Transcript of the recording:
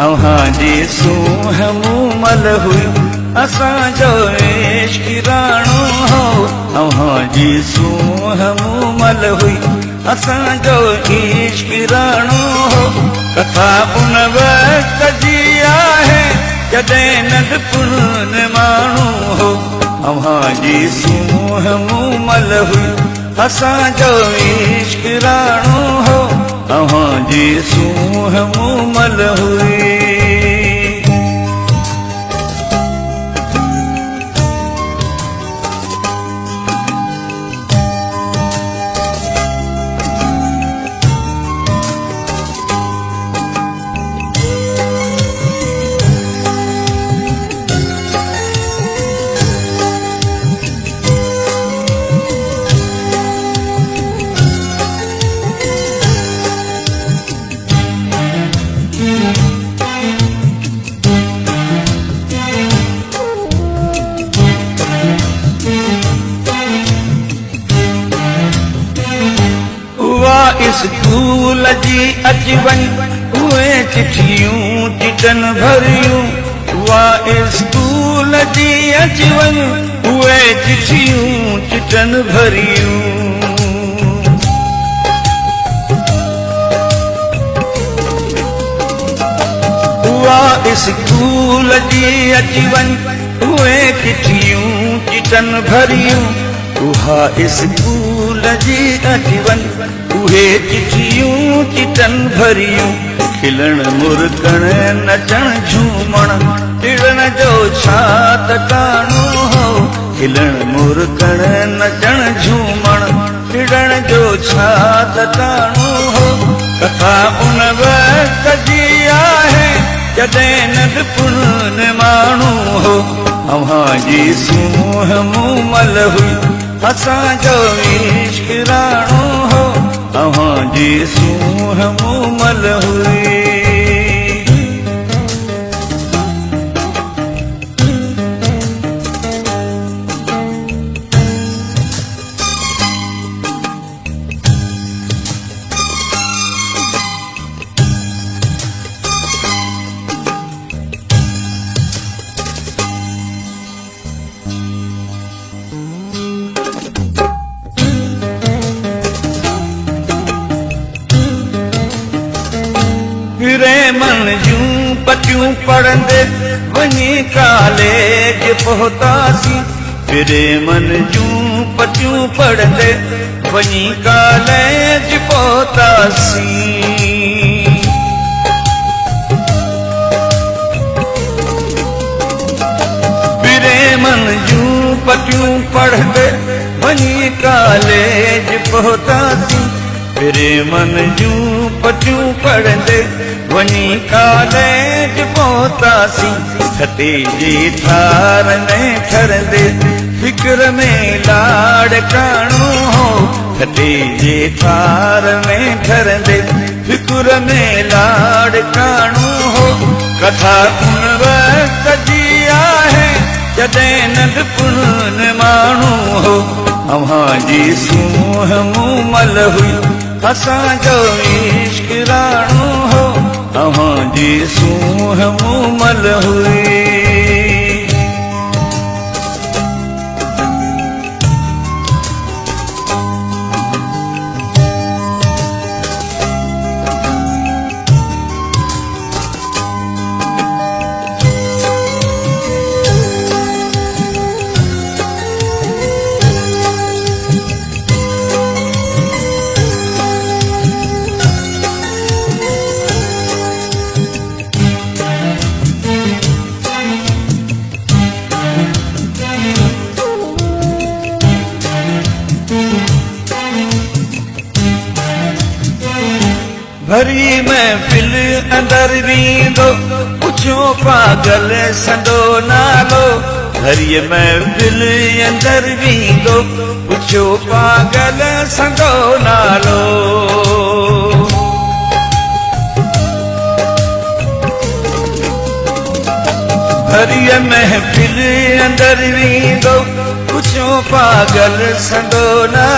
अव्हांजी सूंह मूमल हुई असांजो इश्क राणो हो। अव्हांजी सूंह मूमल हुई असांजो इश्क राणो हो। कथा उन वक्त जी आहे जॾहिं नंढपुण माण्हू हो। अव्हांजी सूंह मूमल हुई असांजो इश्क राणो हो। अव्हांजी सूंह मूमल हुई। स्कूल जी अची वञ उहे चिठियूं चिटन भरियूं। उहा स्कूल जी अची वञ उहे चिठियूं चिटन भरियूं। उहा स्कूल जी अची वञ उहे चिठियूं चिटन भरियूं। उहा स्कूल जी अची वञ उहे चिठियूं चिटन भरियूं। खिलण मुरकण नचण झूमण टिड़ण जो छा तकाणो हो। खिलण मुरकण नचण झूमण टिड़ण जो छा तकाणो हो। कथा उन वक्त जी आहे जॾहिं नंढपुण माण्हू हो। अव्हांजी सूंह मूमल हुई असांजो इश्क राणो हो। अव्हांजी सूंह मूमल हुई। मन जूं पटियूं पढ़ंदे वञी कॉलेज पहुतासीं। फिरे मन जूं पटियूं पढ़ंदे वञी कॉलेज पहुतासीं। फिरे मन जूं पटियूं पढ़ंदे वञी कॉलेज पहुतासीं। फिरे मन जूं पटियूं पढ़ंदे वञी कॉलेज पहुतासीं। छते जे थार में ठरंदे फिक्र में लाड़ काणो हो। छते जे थार में ठरंदे फिक्र में लाड़ काणो हो। कथा उन वक्त जी आहे जॾहिं नंढपुण माण्हू हो। अव्हांजी सूंह मूमल हुई असांजो इश्क राणो हो। अव्हांजी सूंह मूमल हुई। भरी महफिल अंदर वींदो पुछो पागल संदो नालो। भरी महफिल अंदर वींदो पुछो पागल संदो नालो। भरी महफिल अंदर वींदो पुछो पागल संदो नालो।